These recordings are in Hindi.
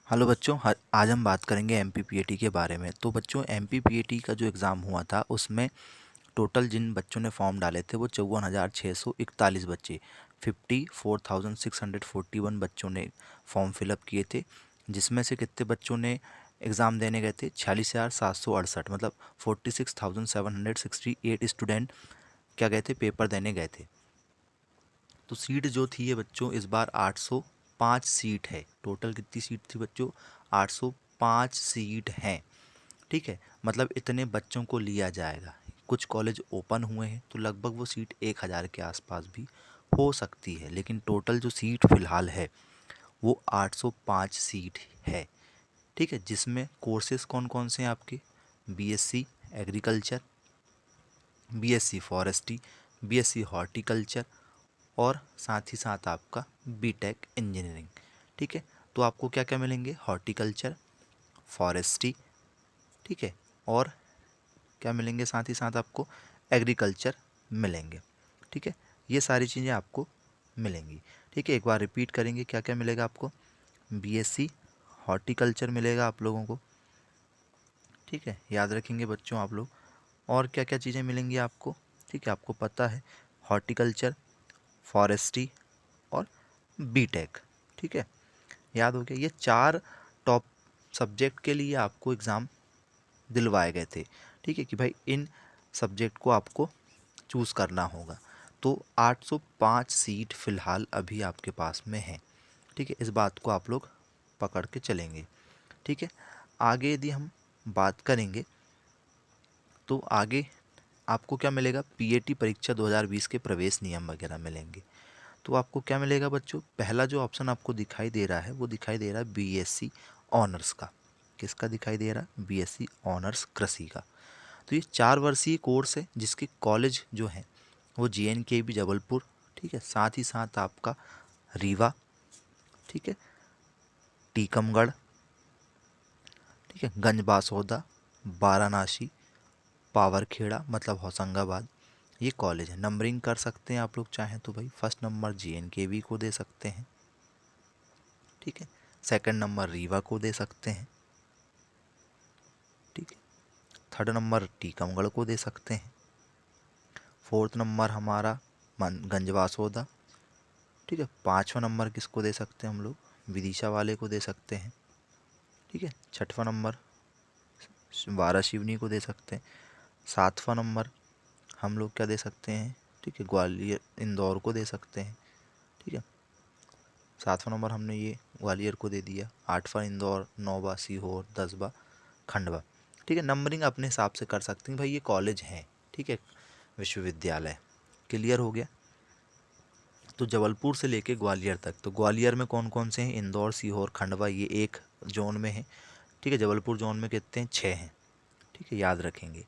हेलो बच्चों, आज हम बात करेंगे एमपीपीएटी के बारे में। तो बच्चों, एमपीपीएटी का जो एग्ज़ाम हुआ था उसमें टोटल जिन बच्चों ने फॉर्म डाले थे वो 54,641 बच्चे, 54,641 बच्चों ने फॉर्म फिलअप किए थे। जिसमें से कितने बच्चों ने एग्ज़ाम देने गए थे? 46,768, मतलब 46,768 स्टूडेंट क्या गए थे, पेपर देने गए थे। तो सीट जो थी ये बच्चों इस बार 805 सीट है। टोटल कितनी सीट थी बच्चों? 805 सीट हैं। ठीक है, मतलब इतने बच्चों को लिया जाएगा। कुछ कॉलेज ओपन हुए हैं तो लगभग वो सीट 1000 के आसपास भी हो सकती है, लेकिन टोटल जो सीट फ़िलहाल है वो 805 सीट है। ठीक है, जिसमें कोर्सेज़ कौन कौन से हैं आपके? BSc agriculture, BSc forestry, BSc horticulture और साथ ही साथ आपका बीटेक इंजीनियरिंग। ठीक है, तो आपको क्या क्या मिलेंगे? हॉर्टिकल्चर, फॉरेस्ट्री, ठीक है, और क्या मिलेंगे? साथ ही साथ आपको एग्रीकल्चर मिलेंगे। ठीक है, ये सारी चीज़ें आपको मिलेंगी। ठीक है, एक बार रिपीट करेंगे, क्या क्या मिलेगा आपको? बीएससी हॉर्टिकल्चर मिलेगा आप लोगों को। ठीक है, याद रखेंगे बच्चों आप लोग। और क्या क्या चीज़ें मिलेंगी आपको? ठीक है, आपको पता है हॉर्टिकल्चर, फॉरेस्ट्री और बीटेक। ठीक है, याद हो गया। ये 4 टॉप सब्जेक्ट के लिए आपको एग्ज़ाम दिलवाए गए थे। ठीक है, कि भाई इन सब्जेक्ट को आपको चूज़ करना होगा। तो 805 सीट फ़िलहाल अभी आपके पास में है। ठीक है, इस बात को आप लोग पकड़ के चलेंगे। ठीक है, आगे यदि हम बात करेंगे तो आगे आपको क्या मिलेगा? पीएटी परीक्षा 2020 के प्रवेश नियम वगैरह मिलेंगे। तो आपको क्या मिलेगा बच्चों? पहला जो ऑप्शन आपको दिखाई दे रहा है वो दिखाई दे रहा है बीएससी ऑनर्स का। किसका दिखाई दे रहा है? बीएससी ऑनर्स कृषि का। तो ये 4 वर्षीय कोर्स है जिसके कॉलेज जो हैं वो JNKV जबलपुर, ठीक है, साथ ही साथ आपका रीवा, ठीक है, टीकमगढ़, ठीक है, गंजबासौदा, वाराणसी, पावरखेड़ा मतलब होशंगाबाद, ये कॉलेज है। नंबरिंग कर सकते हैं आप लोग चाहें तो भाई। फर्स्ट नंबर JNKV को दे सकते हैं, ठीक है, सेकंड नंबर रीवा को दे सकते हैं, ठीक है, थर्ड नंबर टीकमगढ़ को दे सकते हैं, फोर्थ नंबर हमारा गंजवासौदा, ठीक है, पाँचवा नंबर किसको दे सकते हैं हम लोग? विदिशा वाले को दे सकते हैं, ठीक है, छठवां नंबर वाराशिवनी को दे सकते हैं, सातवां नंबर हम लोग क्या दे सकते हैं? ठीक है, ग्वालियर इंदौर को दे सकते हैं, ठीक है, सातवां नंबर हमने ये ग्वालियर को दे दिया, आठवां इंदौर, नौवां सीहोर, 10वां खंडवा। ठीक है, नंबरिंग अपने हिसाब से कर सकते हैं भाई, ये कॉलेज हैं, ठीक है, विश्वविद्यालय। क्लियर हो गया? तो जबलपुर से लेके ग्वालियर तक, तो ग्वालियर में कौन कौन से हैं? इंदौर, सीहोर, खंडवा, ये एक जोन में है। ठीक है, जबलपुर जोन में कितने हैं? 6 हैं। ठीक है, याद रखेंगे।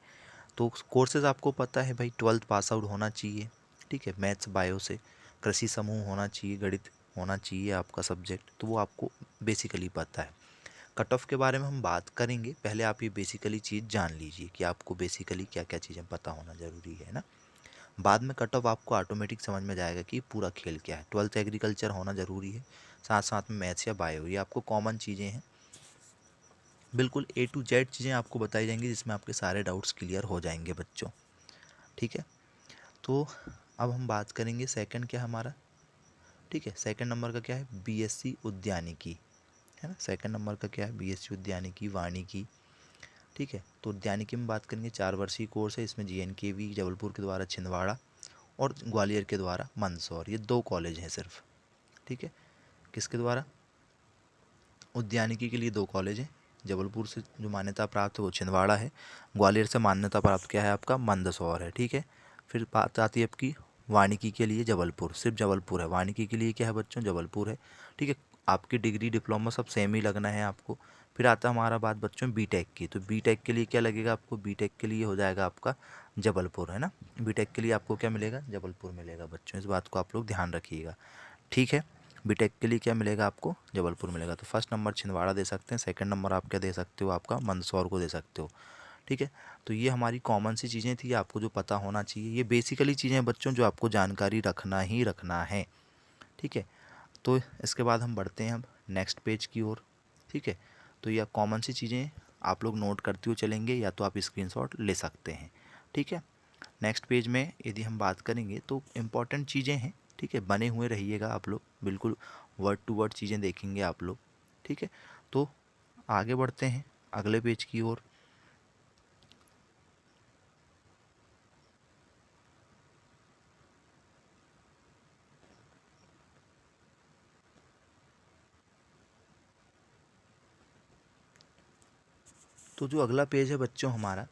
तो कोर्सेज आपको पता है भाई, 12th पास आउट होना चाहिए, ठीक है, मैथ्स बायो से, कृषि समूह होना चाहिए, गणित होना चाहिए आपका सब्जेक्ट, तो वो आपको बेसिकली पता है। कट ऑफ के बारे में हम बात करेंगे, पहले आप ये बेसिकली चीज़ जान लीजिए कि आपको बेसिकली क्या क्या चीज़ें पता होना ज़रूरी है ना। बाद में कट ऑफ आपको ऑटोमेटिक समझ में जाएगा कि पूरा खेल क्या है। 12th एग्रीकल्चर होना ज़रूरी है, साथ साथ में मैथ्स या बायो, ये आपको कॉमन चीज़ें हैं। बिल्कुल A to Z चीज़ें आपको बताई जाएंगी जिसमें आपके सारे डाउट्स क्लियर हो जाएंगे बच्चों। ठीक है, तो अब हम बात करेंगे सेकंड क्या हमारा? ठीक है, सेकंड नंबर का क्या है? BSc उद्यानिकी, है ना। सेकंड नंबर का क्या है? BSc उद्यानिकी वानिकी। ठीक है, तो उद्यानिकी में बात करेंगे, 4 वर्षीय कोर्स है, इसमें JNKV जबलपुर के द्वारा छिंदवाड़ा और ग्वालियर के द्वारा मंदसौर, ये 2 कॉलेज हैं सिर्फ। ठीक है, किसके द्वारा? उद्यानिकी के लिए 2 कॉलेज हैं। जबलपुर से जो मान्यता प्राप्त है वो छिंदवाड़ा है, ग्वालियर से मान्यता प्राप्त क्या है आपका? मंदसौर है। ठीक है, फिर बात आती है आपकी वानिकी के लिए जबलपुर, सिर्फ जबलपुर है। वानिकी के लिए क्या है बच्चों? जबलपुर है। ठीक है, आपकी डिग्री डिप्लोमा सब सेम ही लगना है आपको। फिर आता है हमारा बात बच्चों बीटेक की, तो बीटेक के लिए क्या लगेगा आपको? बीटेक के लिए हो जाएगा आपका जबलपुर, है ना। बीटेक के लिए आपको क्या मिलेगा? जबलपुर मिलेगा बच्चों, इस बात को आप लोग ध्यान रखिएगा। ठीक है, बीटेक के लिए क्या मिलेगा आपको? जबलपुर मिलेगा। तो फर्स्ट नंबर छिंदवाड़ा दे सकते हैं, सेकंड नंबर आप क्या दे सकते हो? आपका मंदसौर को दे सकते हो। ठीक है, तो ये हमारी कॉमन सी चीज़ें थी, आपको जो पता होना चाहिए। ये बेसिकली चीज़ें बच्चों जो आपको जानकारी रखना ही रखना है। ठीक है, तो इसके बाद हम बढ़ते हैं अब नेक्स्ट पेज की ओर। ठीक है। तो ये कॉमन सी चीज़ें आप लोग नोट करते हुए चलेंगे, या तो आप स्क्रीनशॉट ले सकते हैं। ठीक है। नेक्स्ट पेज में यदि हम बात करेंगे तो इम्पॉर्टेंट चीज़ें हैं। ठीक है, बने हुए रहिएगा आप लोग, बिल्कुल वर्ड टू वर्ड चीज़ें देखेंगे आप लोग। ठीक है, तो आगे बढ़ते हैं अगले पेज की ओर। तो जो अगला पेज है बच्चों हमारा,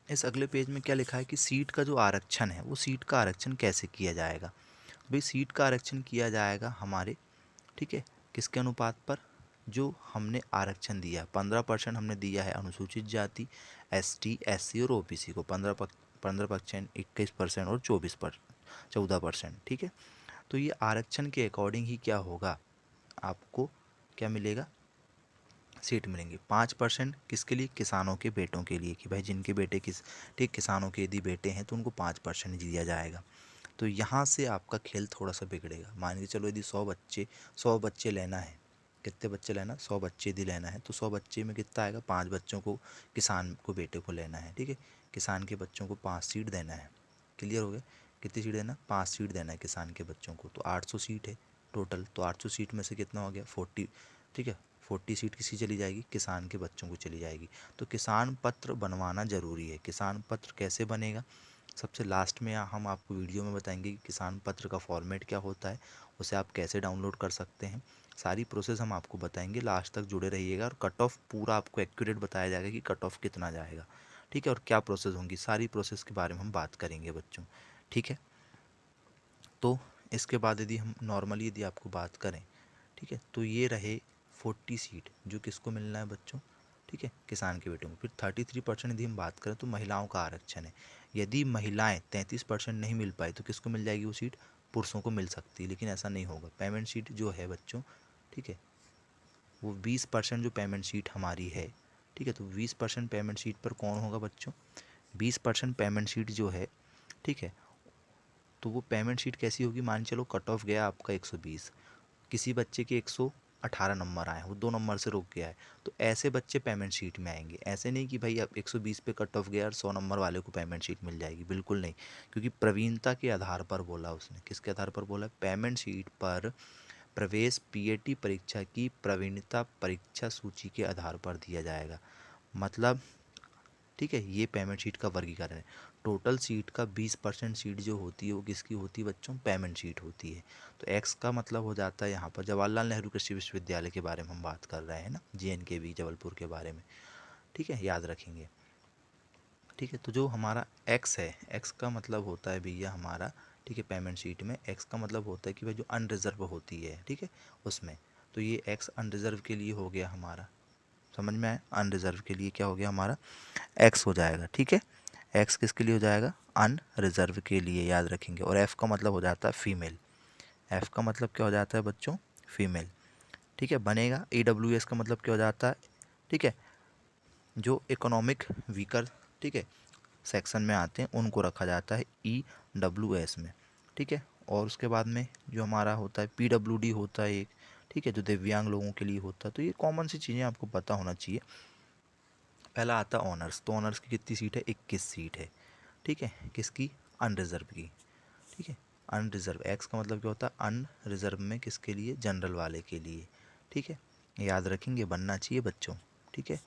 इस अगले पेज में क्या लिखा है कि सीट का जो आरक्षण है वो सीट का आरक्षण कैसे किया जाएगा। भाई सीट का आरक्षण किया जाएगा हमारे, ठीक है, किसके अनुपात पर, जो हमने आरक्षण दिया है 15% हमने दिया है अनुसूचित जाति, एसटी, एससी और ओबीसी को 15%, 21% और 14%। ठीक है, तो ये आरक्षण के अकॉर्डिंग ही क्या होगा, आपको क्या मिलेगा, सीट मिलेंगी। 5% किसके लिए, किसानों के बेटों के लिए, कि भाई जिनके बेटे ठीक किसानों के यदि बेटे हैं तो उनको 5% दिया जाएगा। तो यहाँ से आपका खेल थोड़ा सा बिगड़ेगा। मान के चलो यदि 100 बच्चे लेना है, कितने बच्चे लेना, 100 बच्चे यदि लेना है तो 100 बच्चे में कितना आएगा, 5 बच्चों को किसान को बेटे को लेना है। ठीक है, किसान के बच्चों को 5 सीट देना है। क्लियर हो गया, कितनी सीट देना, 5 सीट देना है किसान के बच्चों को। तो 800 सीट है टोटल, तो 800 सीट में से कितना हो गया, 40। ठीक है, 40 सीट किसी चली जाएगी, किसान के बच्चों को चली जाएगी। तो किसान पत्र बनवाना ज़रूरी है। किसान पत्र कैसे बनेगा, सबसे लास्ट में हम आपको वीडियो में बताएंगे कि किसान पत्र का फॉर्मेट क्या होता है, उसे आप कैसे डाउनलोड कर सकते हैं। सारी प्रोसेस हम आपको बताएंगे, लास्ट तक जुड़े रहिएगा। और कट ऑफ पूरा आपको एक्यूरेट बताया जाएगा कि कट ऑफ कितना जाएगा। ठीक है, और क्या प्रोसेस होंगी, सारी प्रोसेस के बारे में हम बात करेंगे बच्चों। ठीक है, तो इसके बाद यदि हम नॉर्मली यदि आपको बात करें, ठीक है, तो ये रहे 40 सीट जो किसको मिलना है बच्चों, ठीक है, किसान के बेटों को। फिर 33% यदि हम बात करें तो महिलाओं का आरक्षण है। यदि महिलाएं 33% नहीं मिल पाई तो किसको मिल जाएगी वो सीट, पुरुषों को मिल सकती है। लेकिन ऐसा नहीं होगा। पेमेंट सीट जो है बच्चों, ठीक है, वो 20% जो पेमेंट सीट हमारी है, ठीक है, तो 20% पेमेंट सीट पर कौन होगा बच्चों, 20% पेमेंट सीट जो है, ठीक है, तो वो पेमेंट शीट कैसी होगी, मान चलो कट ऑफ गया आपका 120, किसी बच्चे के 118 नंबर आए, वो 2 नंबर से रुक गया है, तो ऐसे बच्चे पेमेंट शीट में आएंगे। ऐसे नहीं कि भाई अब 120 पे कट ऑफ गया और 100 नंबर वाले को पेमेंट शीट मिल जाएगी, बिल्कुल नहीं। क्योंकि प्रवीणता के आधार पर बोला उसने, किसके आधार पर बोला, पेमेंट शीट पर प्रवेश पीएटी परीक्षा की प्रवीणता परीक्षा सूची के आधार पर दिया जाएगा। मतलब, ठीक है, ये पेमेंट शीट का वर्गीकरण है। टोटल सीट का 20% सीट जो होती है वो किसकी होती है बच्चों, पेमेंट सीट होती है। तो एक्स का मतलब हो जाता है यहाँ पर जवाहरलाल नेहरू कृषि विश्वविद्यालय के बारे में हम बात कर रहे हैं ना, JNKV जबलपुर के बारे में। ठीक है, याद रखेंगे। ठीक है, तो जो हमारा एक्स है, एक्स का मतलब होता है भैया हमारा, ठीक है, पेमेंट शीट में एक्स का मतलब होता है कि भाई जो अनरिजर्व होती है, ठीक है, उसमें। तो ये एक्स अनरिजर्व के लिए हो गया हमारा, समझ में आया, अनरिजर्व के लिए क्या हो गया हमारा, एक्स हो जाएगा। ठीक है, एक्स किसके लिए हो जाएगा, अनरिजर्व के लिए, याद रखेंगे। और एफ़ का मतलब हो जाता है फीमेल। एफ़ का मतलब क्या हो जाता है बच्चों, फीमेल। ठीक है, बनेगा। EWS का मतलब क्या हो जाता है, ठीक है, जो इकोनॉमिक वीकर, ठीक है, सेक्शन में आते हैं उनको रखा जाता है EWS में। ठीक है, और उसके बाद में जो हमारा होता है PWD होता है एक, ठीक है, जो दिव्यांग लोगों के लिए होता है। तो ये कॉमन सी चीज़ें आपको पता होना चाहिए। पहला आता है ऑनर्स, तो ऑनर्स की कितनी सीट है, 21 सीट है। ठीक है, किसकी, अनरिजर्व की। ठीक है, अनरिजर्व, एक्स का मतलब क्या होता है, अनरिजर्व में किसके लिए, जनरल वाले के लिए। ठीक है, याद रखेंगे, बनना चाहिए बच्चों। ठीक है,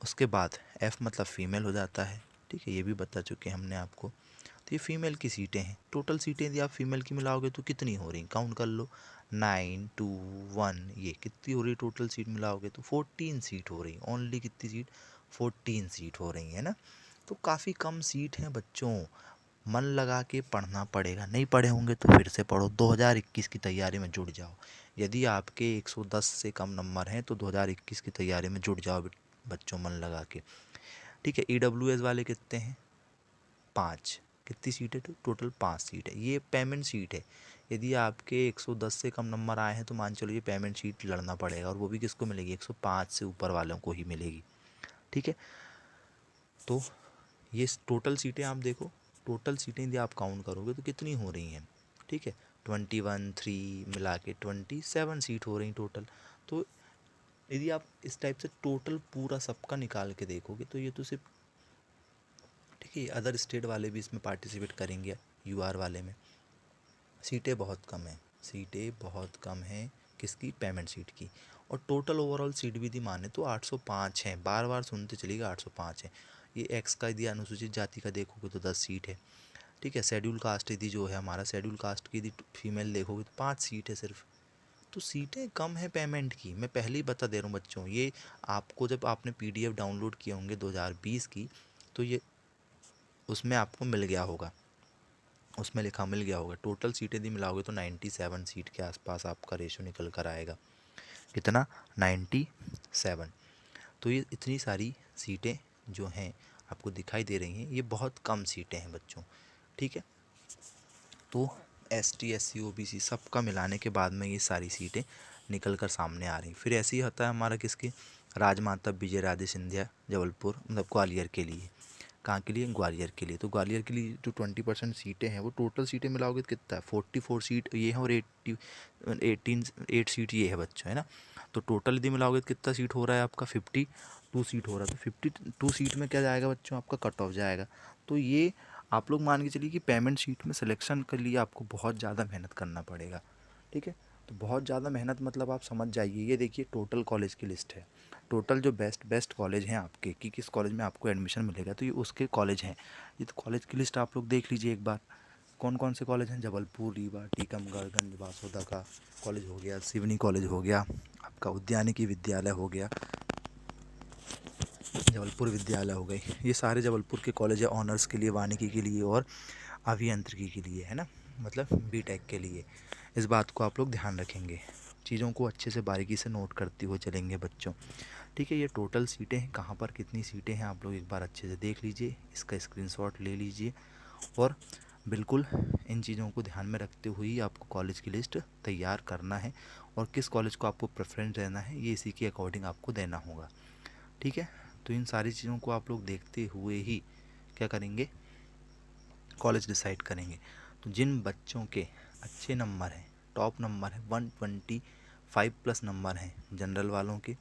उसके बाद एफ़ मतलब फीमेल हो जाता है। ठीक है, ये भी बता चुके हैं हमने आपको। तो ये फीमेल की सीटें हैं। टोटल सीटें यदि आप फीमेल की मिलाओगे तो कितनी हो रही, काउंट कर लो, 9 2 1, ये कितनी हो रही टोटल सीट मिलाओगे तो 14 सीट हो रही। ओनली कितनी सीट, 14 सीट हो रही है ना। तो काफ़ी कम सीट हैं बच्चों, मन लगा के पढ़ना पड़ेगा। नहीं पढ़े होंगे तो फिर से पढ़ो, 2021 की तैयारी में जुट जाओ। यदि आपके 110 से कम नंबर हैं तो 2021 की तैयारी में जुट जाओ बच्चों, मन लगा के। ठीक है, EWS वाले कितने हैं, 5। कितनी सीट है, टोटल 5 सीट है। ये पेमेंट सीट है। यदि आपके 110 से कम नंबर आए हैं तो मान चलो ये पेमेंट सीट लड़ना पड़ेगा, और वो भी किसको मिलेगी, 105 से ऊपर वालों को ही मिलेगी। ठीक है, तो ये टोटल सीटें आप देखो, टोटल सीटें यदि आप काउंट करोगे तो कितनी हो रही हैं, ठीक है, 21 3 मिला के 27 सीट हो रही टोटल। तो यदि आप इस टाइप से टोटल पूरा सबका निकाल के देखोगे तो ये तो सिर्फ, ठीक है, अदर स्टेट वाले भी इसमें पार्टिसिपेट करेंगे, यूआर वाले में सीटें बहुत कम हैं, सीटें बहुत कम हैं किसकी, पेमेंट सीट की। और टोटल ओवरऑल सीट भी यदि माने तो 805 हैं, बार बार सुनते चलिएगा 805 है। ये एक्स का यदि अनुसूचित जाति का देखोगे तो 10 सीट है, ठीक है। शेड्यूल कास्ट यदि जो है हमारा शेड्यूल कास्ट की यदि फीमेल देखोगे तो 5 सीट है सिर्फ। तो सीटें कम है पेमेंट की, मैं पहले ही बता दे रहा हूँ बच्चों। ये आपको जब आपने पीडीएफ डाउनलोड किए होंगे 2020 की, तो ये उसमें आपको मिल गया होगा, उसमें लिखा मिल गया होगा। टोटल सीटें यदि मिलाओगे तो 97 सीट के आसपास आपका रेशो निकल कर आएगा। कितना, 97। तो ये इतनी सारी सीटें जो हैं आपको दिखाई दे रही हैं, ये बहुत कम सीटें हैं बच्चों, ठीक है। तो ST SC OBC सबका मिलाने के बाद में ये सारी सीटें निकल कर सामने आ रही। फिर ऐसे ही होता है हमारा किसके, राजमाता विजय राजे सिंधिया जबलपुर, मतलब ग्वालियर के लिए। कहाँ के लिए, ग्वालियर के लिए। तो ग्वालियर के लिए जो 20% सीटें हैं वो टोटल सीटें मिलाओगे तो कितना है, 44 सीट ये है और 8 सीट ये है बच्चों, है ना। तो टोटल यदि मिलाओगे तो कितना सीट हो रहा है आपका, 52 सीट हो रहा है। तो 52 सीट में क्या जाएगा बच्चों, आपका कट ऑफ जाएगा। तो ये आप लोग मान के चलिए कि पेमेंट शीट में सिलेक्शन के लिए आपको बहुत ज़्यादा मेहनत करना पड़ेगा, ठीक है। तो बहुत ज़्यादा मेहनत मतलब आप समझ जाइए, ये देखिए टोटल कॉलेज की लिस्ट है, टोटल जो बेस्ट कॉलेज हैं आपके कि किस कॉलेज में आपको एडमिशन मिलेगा, तो ये उसके कॉलेज हैं। ये तो कॉलेज की लिस्ट आप लोग देख लीजिए एक बार, कौन कौन से कॉलेज हैं, जबलपुर, रीवा, टीकमगढ़, गंज बासोदा का कॉलेज हो गया, सिवनी कॉलेज हो गया, आपका उद्यानिकी विद्यालय हो गया, जबलपुर विद्यालय हो गई। ये सारे जबलपुर के कॉलेज है ऑनर्स के लिए, वानिकी के लिए और अभियांत्रिकी के लिए, है ना, मतलब बीटेक के लिए। इस बात को आप लोग ध्यान रखेंगे, चीज़ों को अच्छे से बारीकी से नोट करते हुए चलेंगे बच्चों, ठीक है। ये टोटल सीटें हैं, कहाँ पर कितनी सीटें हैं आप लोग एक बार अच्छे से देख लीजिए, इसका स्क्रीनशॉट ले लीजिए और बिल्कुल इन चीज़ों को ध्यान में रखते हुए ही आपको कॉलेज की लिस्ट तैयार करना है और किस कॉलेज को आपको प्रेफरेंस देना है ये इसी के अकॉर्डिंग आपको देना होगा, ठीक है। तो इन सारी चीज़ों को आप लोग देखते हुए ही क्या करेंगे, कॉलेज डिसाइड करेंगे। तो जिन बच्चों के अच्छे नंबर हैं, टॉप नंबर है 125 प्लस नंबर हैं जनरल वालों के,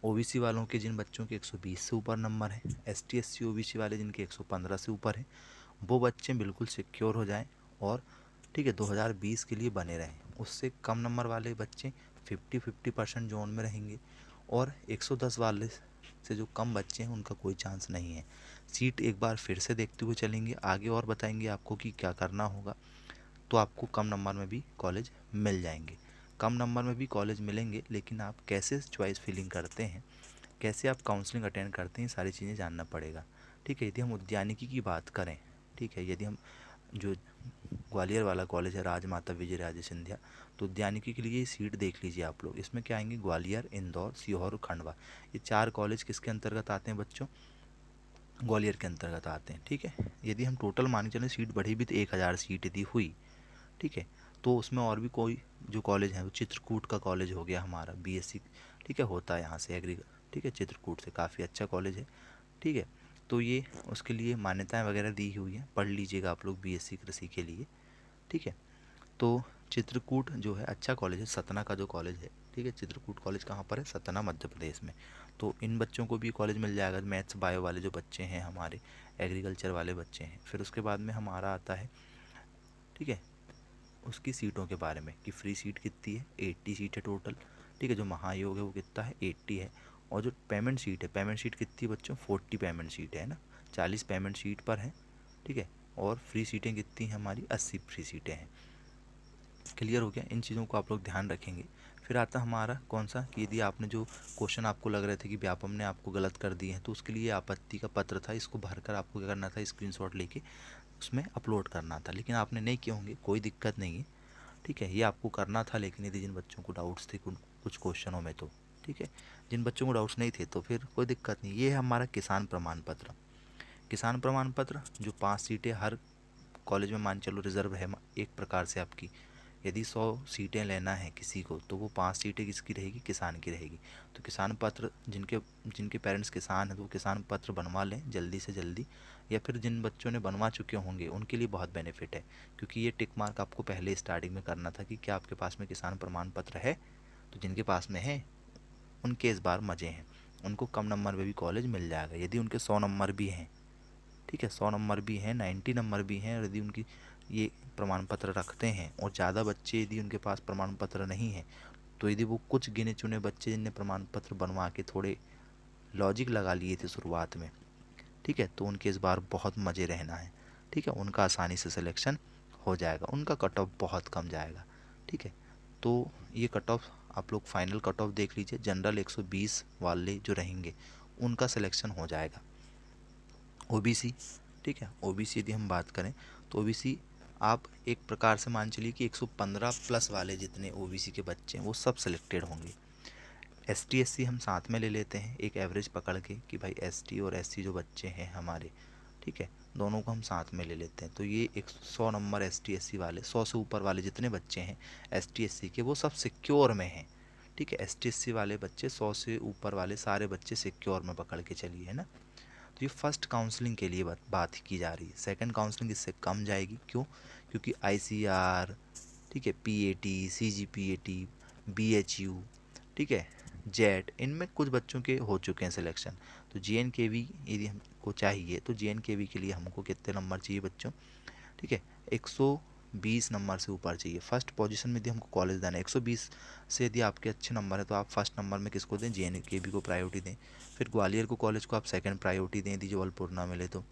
ओबीसी वालों के जिन बच्चों के 120 से ऊपर नंबर हैं, ST SC OBC वाले जिनके 115 से ऊपर हैं, वो बच्चे बिल्कुल सिक्योर हो जाएं और ठीक है 2020 के लिए बने रहें। उससे कम नंबर वाले बच्चे 50% जोन में रहेंगे और 110 वाले से जो कम बच्चे हैं उनका कोई चांस नहीं है। सीट एक बार फिर से देखते हुए चलेंगे, आगे और बताएंगे आपको कि क्या करना होगा। तो आपको कम नंबर में भी कॉलेज मिल जाएंगे, कम नंबर में भी कॉलेज मिलेंगे, लेकिन आप कैसे चॉइस फिलिंग करते हैं, कैसे आप काउंसलिंग अटेंड करते हैं, सारी चीज़ें जानना पड़ेगा, ठीक है। यदि हम उद्यानिकी की बात करें, ठीक है, यदि हम जो ग्वालियर वाला कॉलेज है राजमाता विजय राजे सिंधिया, तो उद्यानिकी के लिए सीट देख लीजिए आप लोग। इसमें क्या आएंगे, ग्वालियर, इंदौर, सीहोर, खंडवा, ये 4 कॉलेज किसके अंतर्गत आते हैं बच्चों, ग्वालियर के अंतर्गत आते हैं, ठीक है। यदि हम टोटल मान के चलें सीट बढ़ी भी तो 1000 सीट यदि हुई, ठीक है, तो उसमें और भी कोई जो कॉलेज है वो चित्रकूट का कॉलेज हो गया हमारा BSc, ठीक है, होता है यहाँ से एग्री, ठीक है, चित्रकूट से काफ़ी अच्छा कॉलेज है, ठीक है। तो ये उसके लिए मान्यताएं वगैरह दी हुई हैं, पढ़ लीजिएगा आप लोग BSc कृषि के लिए, ठीक है। तो चित्रकूट जो है अच्छा कॉलेज है, सतना का जो कॉलेज है, ठीक है। चित्रकूट कॉलेज कहाँ पर है, सतना मध्य प्रदेश में। तो इन बच्चों को भी कॉलेज मिल जाएगा, मैथ्स बायो वाले जो बच्चे हैं हमारे, एग्रीकल्चर वाले बच्चे हैं। फिर उसके बाद में हमारा आता है, ठीक है, उसकी सीटों के बारे में कि फ्री सीट कितनी है, 80 सीट है टोटल, ठीक है। जो महायोग है वो कितना है, 80 है। और जो पेमेंट सीट है, पेमेंट सीट कितनी है बच्चों, 40 पेमेंट सीट है ना, 40 पेमेंट सीट पर है, ठीक है। और फ्री सीटें कितनी हैं हमारी, 80 फ्री सीटें हैं। क्लियर हो गया, इन चीज़ों को आप लोग ध्यान रखेंगे। फिर आता हमारा कौन सा कि यदि आपने जो क्वेश्चन आपको लग रहे थे कि व्यापम ने आपको गलत कर दिए हैं, तो उसके लिए आपत्ति का पत्र था, इसको भरकर आपको क्या करना था, स्क्रीनशॉट लेके उसमें अपलोड करना था, लेकिन आपने नहीं किए होंगे, कोई दिक्कत नहीं है, ठीक है। ये आपको करना था, लेकिन यदि जिन बच्चों को डाउट्स थे कुछ क्वेश्चनों में, तो ठीक है, जिन बच्चों को डाउट्स नहीं थे तो फिर कोई दिक्कत नहीं। ये है हमारा किसान प्रमाण पत्र। किसान प्रमाण पत्र जो 5 सीटें हर कॉलेज में मान चलो रिजर्व है एक प्रकार से आपकी, यदि 100 सीटें लेना है किसी को तो वो 5 सीटें किसकी रहेगी, किसान की रहेगी। तो किसान पत्र जिनके जिनके पेरेंट्स किसान हैं तो वो किसान पत्र बनवा लें जल्दी से जल्दी, या फिर जिन बच्चों ने बनवा चुके होंगे उनके लिए बहुत बेनिफिट है, क्योंकि ये टिक मार्क आपको पहले स्टार्टिंग में करना था कि क्या आपके पास में किसान प्रमाण पत्र है। तो जिनके पास में है उनके इस बार मज़े हैं, उनको कम नंबर में भी कॉलेज मिल जाएगा यदि उनके 100 नंबर भी हैं, ठीक है, 100 नंबर भी हैं, 90 नंबर भी हैं, और यदि उनकी ये प्रमाण पत्र रखते हैं, और ज़्यादा बच्चे यदि उनके पास प्रमाण पत्र नहीं है, तो यदि वो कुछ गिने चुने बच्चे जिनने प्रमाण पत्र बनवा के थोड़े लॉजिक लगा लिए थे शुरुआत में, ठीक है, तो उनके इस बार बहुत मज़े रहना है, ठीक है, उनका आसानी से सिलेक्शन हो जाएगा, उनका कट ऑफ बहुत कम जाएगा, ठीक है। तो ये कट ऑफ आप लोग फाइनल कट ऑफ देख लीजिए, जनरल 120 वाले जो रहेंगे उनका सिलेक्शन हो जाएगा। ओबीसी, ठीक है, ओबीसी यदि हम बात करें तो ओबीसी आप एक प्रकार से मान चलिए कि 115 प्लस वाले जितने ओबीसी के बच्चे हैं वो सब सिलेक्टेड होंगे। एसटी एससी हम साथ में ले लेते हैं एक एवरेज पकड़ के कि भाई एसटी और एससी जो बच्चे हैं हमारे, ठीक है, दोनों को हम साथ में ले लेते हैं, तो ये 100 नंबर एसटी एससी वाले, 100 से ऊपर वाले जितने बच्चे हैं एसटी एससी के, वो सब सिक्योर में हैं, ठीक है। एसटी एससी वाले बच्चे 100 से ऊपर वाले सारे बच्चे सिक्योर में पकड़ के चलिए, है ना। तो ये फर्स्ट काउंसलिंग के लिए बात की जा रही है, सेकंड काउंसलिंग इससे कम जाएगी, क्यों, क्योंकि आईसीआर, ठीक है, पीएटी, सीजीपीएटी, बीएचयू, ठीक है, जेट, इनमें कुछ बच्चों के हो चुके हैं सिलेक्शन। तो जेएनकेवी यदि हमको चाहिए तो जेएनकेवी के लिए हमको कितने नंबर चाहिए बच्चों, ठीक है, 120 नंबर से ऊपर चाहिए। फर्स्ट पोजीशन में यदि हमको कॉलेज देना है 120 से, यदि आपके अच्छे नंबर है तो आप फर्स्ट नंबर में किसको दें, जेएनकेवी को प्रायोरिटी दें। फिर ग्वालियर को कॉलेज को आप सेकंड प्रायोरिटी दें यदि जबलपुर ना मिले तो।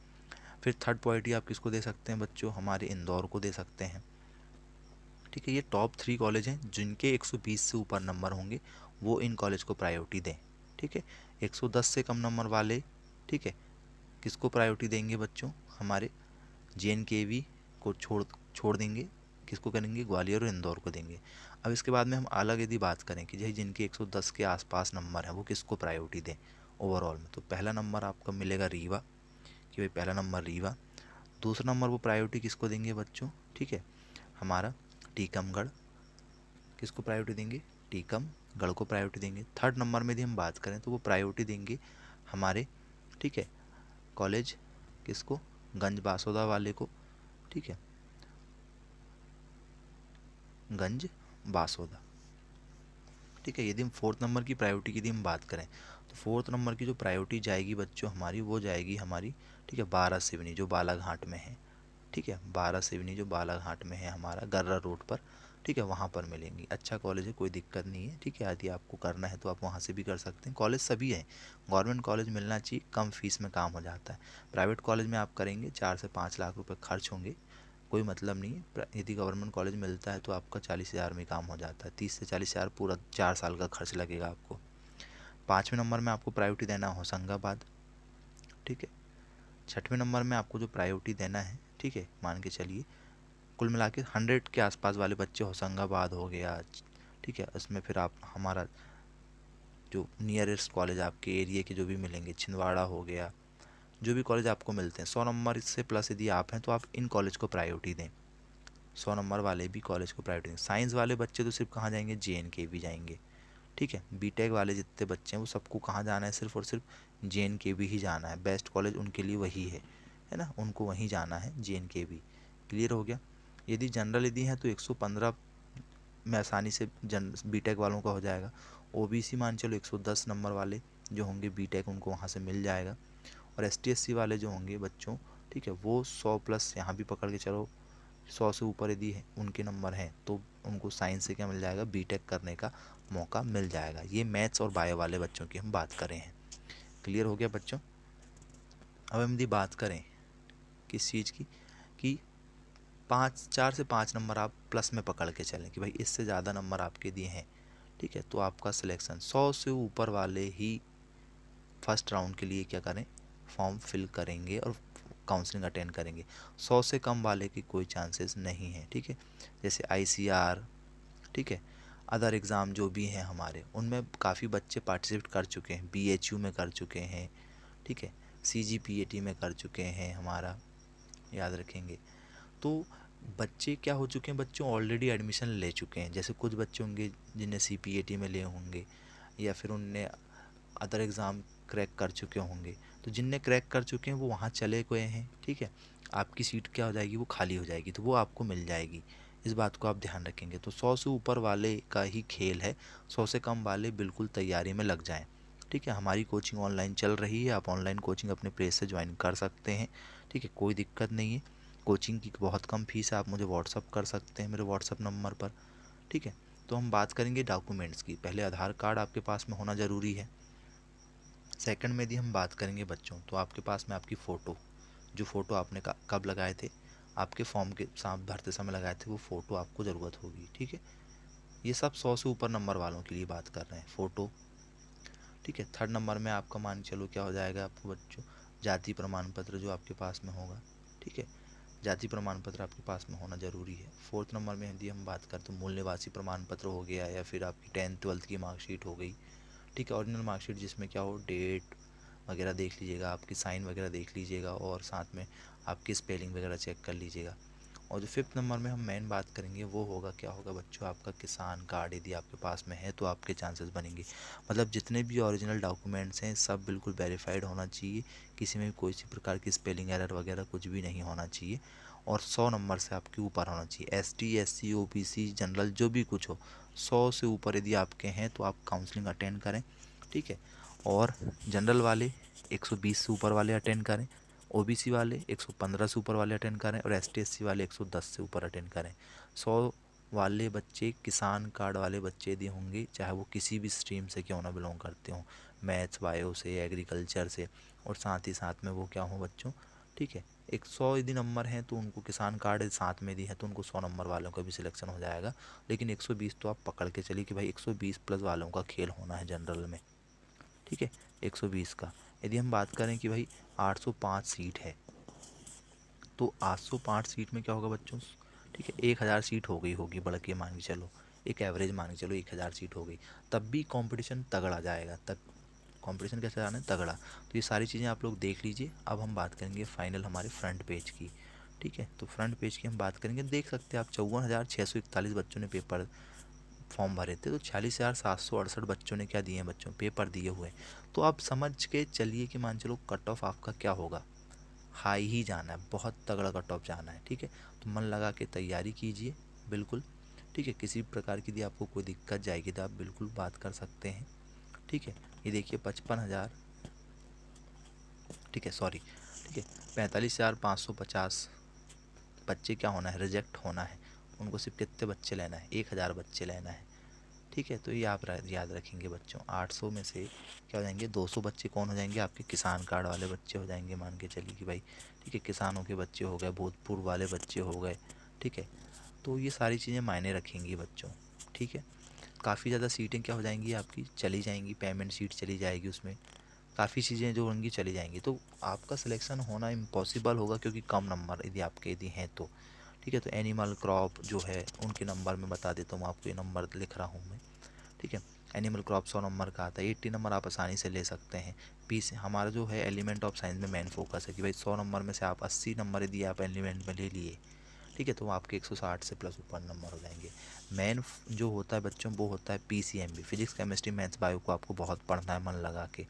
फिर थर्ड प्रायोरिटी आप किसको दे सकते हैं बच्चों, हमारे इंदौर को दे सकते हैं, ठीक है। ये टॉप 3 कॉलेज हैं जिनके 120 से ऊपर नंबर होंगे, वो इन कॉलेज को प्रायोरिटी दें, ठीक है। 110 से कम नंबर वाले, ठीक है, किसको प्रायोरिटी देंगे बच्चों, हमारे जेएनकेवी को छोड़ देंगे, किसको करेंगे, ग्वालियर और इंदौर को देंगे। अब इसके बाद में हम अलग यदि बात करें कि जैसे जिनके 110 के आसपास नंबर है वो किसको प्रायोरिटी दें ओवरऑल में, तो पहला नंबर आपका मिलेगा रीवा, कि भाई पहला नंबर रीवा। दूसरा नंबर वो प्रायोरिटी किसको देंगे बच्चों, ठीक है, हमारा टीकमगढ़, किसको प्रायोरिटी देंगे, टीकमगढ़ को प्रायोरिटी देंगे। थर्ड नंबर में यदि हम बात करें तो वो प्रायोरिटी देंगे हमारे, ठीक है, कॉलेज किसको, गंज बासोदा वाले को, ठीक है, गंज बासोदा, ठीक है। यदि हम फोर्थ नंबर की प्रायोरिटी की यदि हम बात करें तो फोर्थ नंबर की जो प्रायोरिटी जाएगी बच्चों हमारी, वो जाएगी हमारी, ठीक है, 12 सिवनी जो बालाघाट में है, ठीक है, 12 सिवनी जो बालाघाट में है हमारा गर्रा रोड पर, ठीक है, वहाँ पर मिलेंगी। अच्छा कॉलेज है, कोई दिक्कत नहीं है, ठीक है, यदि आपको करना है तो आप वहाँ से भी कर सकते हैं, कॉलेज सभी है, गवर्नमेंट कॉलेज मिलना चाहिए, कम फीस में काम हो जाता है। प्राइवेट कॉलेज में आप करेंगे 4 से 5 लाख रुपए खर्च होंगे, कोई मतलब नहीं है। यदि गवर्नमेंट कॉलेज मिलता है तो आपका 40,000 में काम हो जाता है, 30 से 40,000 पूरा 4 साल का खर्च लगेगा आपको। 5वें नंबर में आपको प्रायोरिटी देना है होशंगाबाद, ठीक है। 6वें नंबर में आपको जो प्रायोरिटी देना है, ठीक है, मान के चलिए कुल मिला के 100 के आसपास वाले बच्चे होशंगाबाद हो गया, ठीक है, उसमें फिर आप हमारा जो नियरेस्ट कॉलेज आपके एरिया के जो भी मिलेंगे, छिंदवाड़ा हो गया, जो भी कॉलेज आपको मिलते हैं 100 नंबर से प्लस यदि आप हैं तो आप इन कॉलेज को प्रायोरिटी दें, 100 नंबर वाले भी कॉलेज को प्रायोरिटी दें। साइंस वाले बच्चे तो सिर्फ कहाँ जाएंगे, जेएनकेवी जाएंगे, ठीक है। बीटेक वाले जितने बच्चे हैं वो सबको कहाँ जाना है, सिर्फ और सिर्फ जेएनकेवी ही जाना है, बेस्ट कॉलेज उनके लिए वही है ना, उनको वहीं जाना है, जेएनकेवी। क्लियर हो गया। यदि जनरल यदि है तो 115 में आसानी से बीटेक वालों का हो जाएगा। ओबीसी मान चलो 110 नंबर वाले जो होंगे बीटेक उनको वहाँ से मिल जाएगा, और एसटी एससी वाले जो होंगे बच्चों, ठीक है, वो 100 प्लस यहाँ भी पकड़ के चलो, 100 से ऊपर यदि है उनके नंबर हैं तो उनको साइंस से क्या मिल जाएगा, बीटेक करने का मौका मिल जाएगा। ये मैथ्स और बायो वाले बच्चों की हम बात कर रहे हैं। क्लियर हो गया बच्चों। अब हम यदि बात करें किस चीज़ की, कि 4 से 5 नंबर आप प्लस में पकड़ के चलें कि भाई इससे ज़्यादा नंबर आपके दिए हैं, ठीक है, तो आपका सिलेक्शन 100 से ऊपर वाले ही फर्स्ट राउंड के लिए क्या करें, फॉर्म फिल करेंगे और काउंसलिंग अटेंड करेंगे। 100 से कम वाले की कोई चांसेस नहीं है, ठीक है। जैसे आईसीआर, ठीक है, अदर एग्ज़ाम जो भी हैं हमारे उनमें काफ़ी बच्चे पार्टिसिपेट कर चुके हैं, बीएचयू में कर चुके हैं, ठीक है, सीजीपीएटी में कर चुके हैं हमारा, याद रखेंगे। तो बच्चे क्या हो चुके हैं, बच्चों ऑलरेडी एडमिशन ले चुके हैं, जैसे कुछ बच्चे होंगे जिन्हें सीपीएटी में लिए होंगे या फिर उनने अदर एग्ज़ाम क्रैक कर चुके होंगे, तो जिनने क्रैक कर चुके हैं वो वहाँ चले गए हैं, ठीक है, आपकी सीट क्या हो जाएगी, वो खाली हो जाएगी, तो वो आपको मिल जाएगी। इस बात को आप ध्यान रखेंगे। तो 100 से ऊपर वाले का ही खेल है, 100 से कम वाले बिल्कुल तैयारी में लग जाएं। ठीक है, हमारी कोचिंग ऑनलाइन चल रही है, आप ऑनलाइन कोचिंग अपने पेज से ज्वाइन कर सकते हैं। ठीक है, कोई दिक्कत नहीं है। कोचिंग की बहुत कम फीस है, आप मुझे व्हाट्सअप कर सकते हैं मेरे व्हाट्सअप नंबर पर। ठीक है, तो हम बात करेंगे डॉक्यूमेंट्स की। पहले आधार कार्ड आपके पास में होना ज़रूरी है। सेकंड में यदि हम बात करेंगे बच्चों, तो आपके पास में आपकी फ़ोटो, जो फ़ोटो आपने कब लगाए थे, आपके फॉर्म के साथ भरते समय लगाए थे, वो फ़ोटो आपको ज़रूरत होगी। ठीक है, ये सब 100 से ऊपर नंबर वालों के लिए बात कर रहे हैं, फ़ोटो। ठीक है, थर्ड नंबर में आपका मान चलो क्या हो जाएगा आपको बच्चों, जाति प्रमाण पत्र जो आपके पास में होगा। ठीक है, जाति प्रमाण पत्र आपके पास में होना ज़रूरी है। फोर्थ नंबर में यदि हम बात करें तो मूल निवासी प्रमाण पत्र हो गया, या फिर आपकी 10th-12th की मार्कशीट हो गई। ठीक है, ओरिजिनल मार्कशीट जिसमें क्या हो, डेट वगैरह देख लीजिएगा, आपकी साइन वगैरह देख लीजिएगा, और साथ में आपकी स्पेलिंग वगैरह चेक कर लीजिएगा। और जो फिफ्थ नंबर में हम मेन बात करेंगे वो होगा, क्या होगा बच्चों, आपका किसान कार्ड यदि आपके पास में है तो आपके चांसेस बनेंगे। मतलब जितने भी ओरिजिनल डॉक्यूमेंट्स हैं सब बिल्कुल वेरीफाइड होना चाहिए, किसी में भी कोई सी प्रकार की स्पेलिंग एरर वगैरह कुछ भी नहीं होना चाहिए, और 100 नंबर से आपके ऊपर होना चाहिए। ST SC OBC जनरल जो भी कुछ हो, 100 से ऊपर यदि आपके हैं तो आप काउंसलिंग अटेंड करें। ठीक है, और जनरल वाले 120 से ऊपर वाले अटेंड करें, OBC वाले 115 से ऊपर वाले अटेंड करें, और ST SC वाले 110 से ऊपर अटेंड करें। 100 वाले बच्चे, किसान कार्ड वाले बच्चे यदि होंगे, चाहे वो किसी भी स्ट्रीम से क्यों ना बिलोंग करते हों, मैथ्स बायो से, एग्रीकल्चर से, और साथ ही साथ में वो क्या हों बच्चों। ठीक है, 100 यदि नंबर हैं तो उनको किसान कार्ड साथ में दी है तो उनको 100 नंबर वालों का भी सिलेक्शन हो जाएगा। लेकिन 120 तो आप पकड़ के चलिए कि भाई 120 प्लस वालों का खेल होना है जनरल में। ठीक है, 120 का। यदि हम बात करें कि भाई 805 सीट है, तो 805 सीट में क्या होगा बच्चों। ठीक है, 1000 सीट हो गई होगी, बढ़ के मान के चलो, एक एवरेज मान के चलो 1000 सीट हो गई, तब भी कंपटीशन तगड़ा जाएगा। तब कंपटीशन कैसे जाना है, तगड़ा। तो ये सारी चीज़ें आप लोग देख लीजिए। अब हम बात करेंगे फाइनल हमारे फ्रंट पेज की। ठीक है, तो फ्रंट पेज की हम बात करेंगे, देख सकते हैं आप 54,641 बच्चों ने पेपर फॉर्म भरे थे, तो 46,768 बच्चों ने क्या दिए हैं बच्चों, पेपर दिए हुए। तो आप समझ के चलिए कि मान चलो कट ऑफ आपका क्या होगा, हाई ही जाना है, बहुत तगड़ा कट ऑफ जाना है। ठीक है, तो मन लगा के तैयारी कीजिए बिल्कुल। ठीक है, किसी प्रकार की यदि आपको कोई दिक्कत जाएगी तो आप बिल्कुल बात कर सकते हैं। ठीक है, ये देखिए 55,000, ठीक है सॉरी, ठीक है 45,550 बच्चे क्या होना है, रिजेक्ट होना है। उनको सिर्फ कितने बच्चे लेना है, 1,000 बच्चे लेना है। ठीक है, तो ये आप याद रखेंगे बच्चों। 800 में से क्या हो जाएंगे, 200 बच्चे कौन हो जाएंगे, आपके किसान कार्ड वाले बच्चे हो जाएंगे, मान के चलिए कि भाई। ठीक है, किसानों के बच्चे हो गए, भूतपूर्व वाले बच्चे हो गए। ठीक है, तो ये सारी चीज़ें मायने रखेंगी बच्चों। ठीक है, काफ़ी ज़्यादा सीटें क्या हो जाएंगी आपकी, चली जाएंगी, पेमेंट सीट चली जाएगी, उसमें काफ़ी चीज़ें जो होंगी चली जाएंगी, तो आपका सिलेक्शन होना इम्पॉसिबल होगा, क्योंकि कम नंबर यदि आपके यदि हैं तो। ठीक है, तो एनिमल क्रॉप जो है उनके नंबर मैं बता देता हूँ आपको, ये नंबर लिख रहा हूँ मैं। ठीक है, एनिमल क्रॉप 100 नंबर का आता है, 80 नंबर आप आसानी से ले सकते हैं। पीस हमारा जो है एलिमेंट ऑफ साइंस में मेन फोकस है कि भाई 100 नंबर में से आप 80 नंबर यदि आप एलिमेंट में ले लिए, ठीक है, तो आपके 160 से प्लस ऊपर नंबर हो जाएंगे। मेन जो होता है बच्चों वो होता है PCMB, physics chemistry maths bio को आपको बहुत पढ़ना है मन लगा के।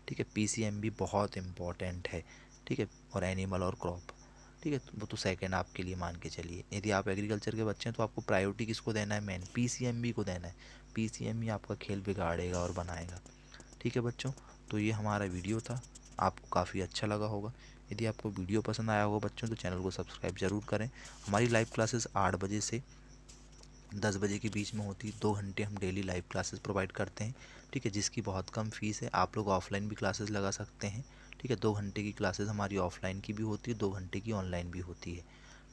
ठीक है, PCMB बहुत इंपॉर्टेंट है। ठीक है, और एनिमल और क्रॉप। ठीक है, वो तो सेकंड आपके लिए मान के चलिए। यदि आप एग्रीकल्चर के बच्चे हैं तो आपको प्रायोरिटी किसको देना है, मेन PCMB को देना है। PCMB आपका खेल बिगाड़ेगा और बनाएगा। ठीक है बच्चों, तो ये हमारा वीडियो था, आपको काफ़ी अच्छा लगा होगा। यदि आपको वीडियो पसंद आया होगा बच्चों तो चैनल को सब्सक्राइब ज़रूर करें। हमारी लाइव क्लासेस 8 बजे से 10 बजे के बीच में होती है, 2 घंटे हम डेली लाइव क्लासेस प्रोवाइड करते हैं। ठीक है, जिसकी बहुत कम फ़ीस है, आप लोग ऑफलाइन भी क्लासेस लगा सकते हैं। ठीक है, 2 घंटे की क्लासेस हमारी ऑफलाइन की भी होती है, 2 घंटे की ऑनलाइन भी होती है।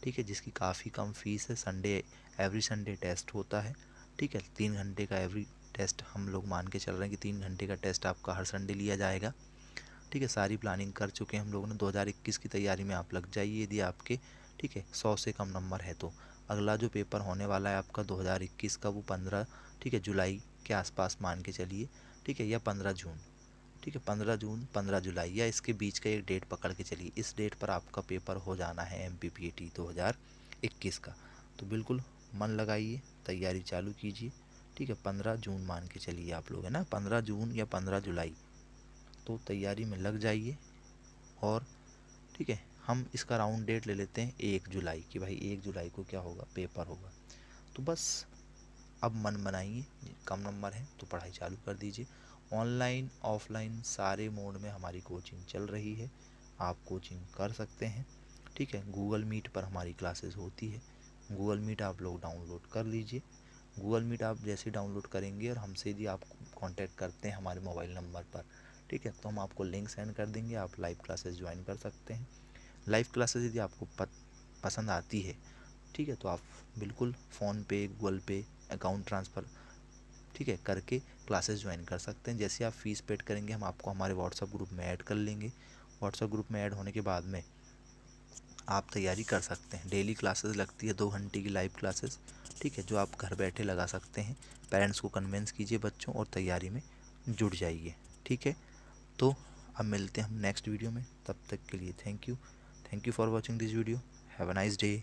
ठीक है, जिसकी काफ़ी कम फ़ीस है। संडे, एवरी संडे टेस्ट होता है। ठीक है, 3 घंटे का एवरी टेस्ट हम लोग मान के चल रहे हैं कि 3 घंटे का टेस्ट आपका हर संडे लिया जाएगा। ठीक है, सारी प्लानिंग कर चुके हैं हम लोगों ने। 2021 की तैयारी में आप लग जाइए यदि आपके, ठीक है, 100 से कम नंबर है तो। अगला जो पेपर होने वाला है आपका 2021 का, वो 15, ठीक है, जुलाई के आसपास मान के चलिए। ठीक है, या 15 जून। ठीक है, 15 जून 15 जुलाई या इसके बीच का एक डेट पकड़ के चलिए, इस डेट पर आपका पेपर हो जाना है MPPAT 2021 का। तो बिल्कुल मन लगाइए, तैयारी चालू कीजिए। ठीक है, 15 जून मान के चलिए आप लोग, है ना, 15 जून या 15 जुलाई, तो तैयारी में लग जाइए। और ठीक है, हम इसका राउंड डेट ले लेते हैं 1 जुलाई की, भाई 1 जुलाई को क्या होगा, पेपर होगा। तो बस अब मन बनाइए, कम नंबर है तो पढ़ाई चालू कर दीजिए। ऑनलाइन ऑफलाइन सारे मोड में हमारी कोचिंग चल रही है, आप कोचिंग कर सकते हैं। ठीक है, गूगल मीट पर हमारी क्लासेस होती है, गूगल मीट आप लोग डाउनलोड कर लीजिए। गूगल मीट आप जैसे डाउनलोड करेंगे और हमसे यदि आप कांटेक्ट करते हैं हमारे मोबाइल नंबर पर, ठीक है, तो हम आपको लिंक सेंड कर देंगे, आप लाइव क्लासेस ज्वाइन कर सकते हैं। लाइव क्लासेस यदि आपको पसंद आती है, ठीक है, तो आप बिल्कुल फ़ोन पे, गूगल पे, अकाउंट ट्रांसफ़र, ठीक है, करके क्लासेस ज्वाइन कर सकते हैं। जैसे आप फ़ीस पेड करेंगे हम आपको हमारे व्हाट्सएप ग्रुप में ऐड कर लेंगे। व्हाट्सएप ग्रुप में ऐड होने के बाद में आप तैयारी कर सकते हैं। डेली क्लासेस लगती है 2 घंटे की लाइव क्लासेस, ठीक है, जो आप घर बैठे लगा सकते हैं। पेरेंट्स को कन्विंस कीजिए बच्चों और तैयारी में जुट जाइए। ठीक है, तो अब मिलते हैं हम नेक्स्ट वीडियो में, तब तक के लिए thank you for watching this video. Have a nice day.